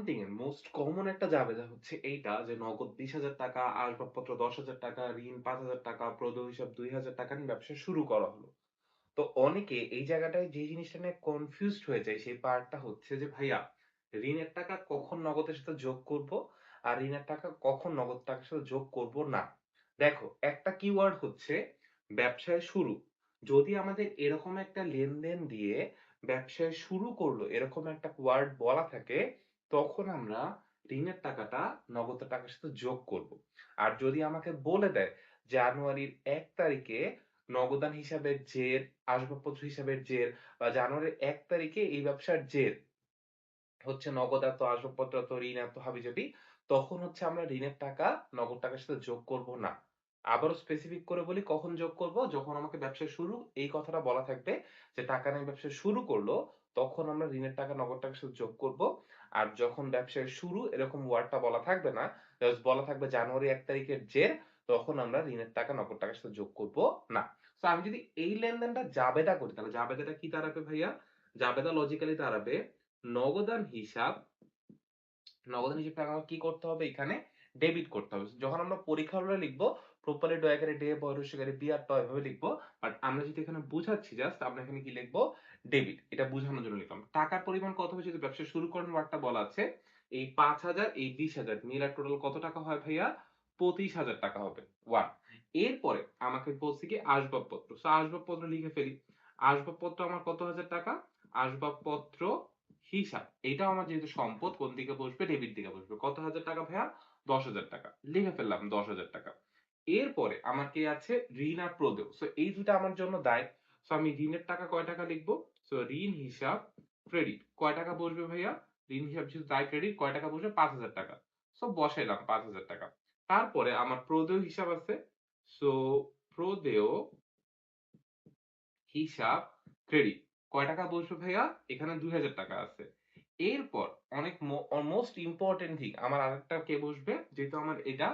Accounting এর most common একটা জাবেদা হচ্ছে এইটা যে নগদ 20,000 টাকা, আসবাবপত্র 10,000 টাকা, ঋণ 5,000 টাকা, প্রদেয় হিসাব 2,000 টাকা নিয়ে ব্যবসা শুরু করা হলো। তো অনেকে এই জায়গাটায় যে জিনিসটা নিয়ে কনফিউজড হয়ে যায় সেই পার্টটা হচ্ছে যে ভাইয়া ঋণের টাকা কখন নগদের সাথে যোগ করব আর ঋণের টাকা কখন নগদ টাকার সাথে যোগ করব না। দেখো একটা কিওয়ার্ড হচ্ছে ব্যবসায় শুরু। যদি আমাদের এরকম একটা লেনদেন দিয়ে ব্যবসায় শুরু করলো এরকম একটা ওয়ার্ড বলা থাকে তখন আমরা ঋণের টাকাটা নগদ টাকার সাথে যোগ করব। আর যদি আমাকে বলে দেয় জানুয়ারির ১ তারিখে নগদান হিসাবের জের, আসবাবপত্র হিসাবের জের বা জানুয়ারির ১ তারিখে এই ব্যবসার জের হচ্ছে নগদ এত, আসবাবপত্র এত, ঋণ এত হাবিজাবি, তখন হচ্ছে আমরা ঋণের টাকা নগদ টাকার সাথে যোগ করব না। আবারও স্পেসিফিক করে বলি কখন যোগ করব? যখন আমাকে ব্যবসা শুরু এই কথাটা বলা থাকবে যে টাকা নিয়ে ব্যবসা শুরু করলো, তখন আমরা ঋণের টাকা নগদ টাকার সাথে যোগ করব। আর যখন ব্যবসার শুরু এরকম ওয়ার্ডটা বলা থাকবে না, জাস্ট বলা থাকবে জানুয়ারি ১ তারিখের জের, তখন আমরা ঋণের টাকা নগদ টাকার সাথে যোগ করব না। সো আমি যদি এই লেনদেনটা জাবেদা করি তাহলে জাবেদাটা কি দাঁড়াবে ভাইয়া? জাবেদা লজিক্যালি দাঁড়াবে নগদান হিসাব, নগদান হিসাবটাকে আমার কি করতে হবে এখানে? ডেবিট করতে হবে। যখন আমরা পরীক্ষার হলে লিখব প্রপারলি ডয়াকারে ডে বয় রসিকারে বি আর ট এভাবে লিখব। বাট আমরা যেহেতু এখানে বুঝাচ্ছি জাস্ট আমরা এখানে কি লিখব? ডেবিট। এটা বুঝানোর জন্য লিখলাম। টাকার পরিমাণ কত হবে যেহেতু ব্যবসা শুরু করার ওয়ার্ডটা বলা আছে। এই ৫,০০০ এই ২০,০০০ মিলার টোটাল কত টাকা হয় ভাইয়া? ২৫,০০০ টাকা হবে। 1 এরপরে আমাকে বলছে কি আসবাবপত্র। সো আসবাবপত্র লিখে ফেলি। আসবাবপত্র আমার কত হাজার টাকা? আসবাবপত্র হিসাব। এইটাও আমার যেহেতু সম্পদ কোন দিকে বসবে? ডেবিট দিকে বসবে। কত হাজার টাকা ভাইয়া? ১০,০০০ টাকা। লিখে ফেললাম ১০,০০০ টাকা। এরপরে আমার কি আছে? ঋণ আর প্রদেয়। সো এই ২ টা আমার জন্য দায়। সো আমি ঋণের টাকা কয় টাকা লিখব? সো ঋণ হিসাব ক্রেডিট। কয় টাকা বসবে ভাইয়া? ঋণ হিসাব যেহেতু দায় ক্রেডিট কয় টাকা বসবে? ৫,০০০ টাকা। সো বসাইলাম ৫,০০০ টাকা। তারপরে আমার প্রদেয় হিসাব আছে। সো প্রদেয় হিসাব ক্রেডিট। কয় টাকা বসবে ভাইয়া? এখানে ২,০০০ টাকা আছে। এরপর অনেক মোস্ট ইম্পোর্টেন্ট থিং আমার আরেকটা কে বসবে? যেহেতু আমার এটা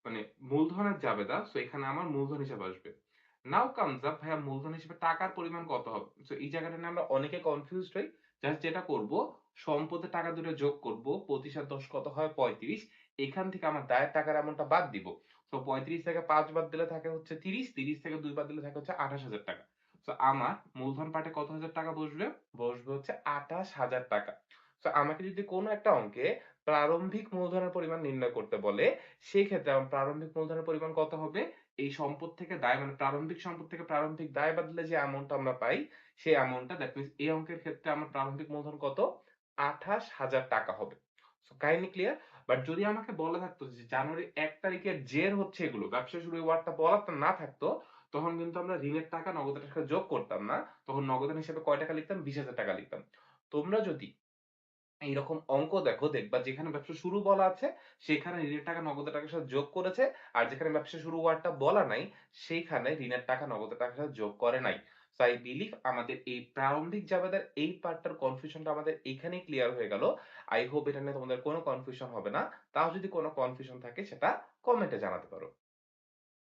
মানে মূলধনের জাবেদা, সো এখানে আমার মূলধন হিসাব আসবে। নাও কামস আপ ভাইয়া মূলধন হিসেবে টাকার পরিমাণ কত হবে? সো এই জায়গাটা নিয়ে আমরা অনেকে কনফিউজড হই। জাস্ট যেটা করব সম্পদের টাকা দুটো যোগ করব। ২৫ আর ১০ কত হয়? ৩৫। এখান থেকে আমার দায়ের টাকার অ্যামাউন্টটা বাদ দিব। সো ৩৫ থেকে ৫ বাদ দিলে থাকে হচ্ছে ৩০, ৩০ থেকে ২ বাদ দিলে থাকে হচ্ছে ২৮,০০০ টাকা। সো আমার মূলধন পার্টে কত হাজার টাকা বসবে? বসবে হচ্ছে ২৮,০০০ টাকা। সো আমাকে যদি কোন একটা অঙ্কে প্রারম্ভিক মূলধনের পরিমাণ নির্ণয় করতে বলে, সেক্ষেত্রে আমার প্রারম্ভিক মূলধনের পরিমাণ কত হবে? এই সম্পদ থেকে দায় মানে প্রারম্ভিক সম্পদ থেকে প্রারম্ভিক দায় বাদ দিলে যে অ্যামাউন্টটা আমরা পাই, সেই অ্যামাউন্টটা দ্যাট মিনস এই অঙ্কের ক্ষেত্রে আমার প্রারম্ভিক মূলধন কত? ২৮,০০০ টাকা হবে। So kindly clear? বাট যদি আমাকে বলা থাকতো যে জানুয়ারি ১ তারিখের জের হচ্ছে এগুলো, ব্যবসা শুরু এই ওয়ার্ডটা বলা না থাকতো, তখন কিন্তু আমরা ঋণের টাকা নগদের সাথে যোগ করতাম না। তখন নগদান হিসেবে কয় টাকা লিখতাম? ২০,০০০ টাকা লিখতাম। তোমরা যদি এইরকম অঙ্ক দেখো দেখবা যেখানে ব্যবসা শুরু বলা আছে সেখানে ঋণের টাকা নগদের টাকার সাথে যোগ করেছে। আর যেখানে ব্যবসা শুরু ওয়ার্ডটা বলা নাই সেইখানে ঋণের টাকা নগদের টাকার সাথে যোগ করে নাই। সো আই বিলিভ আমাদের এই প্রারম্ভিক জাবেদার এই পার্টটার কনফিউশনটা আমাদের এখানেই ক্লিয়ার হয়ে গেল। আই হোপ এটা নিয়ে তোমাদের কোনো কনফিউশন হবে না। তাও যদি কোনো কনফিউশন থাকে সেটা কমেন্টে জানাতে পারো।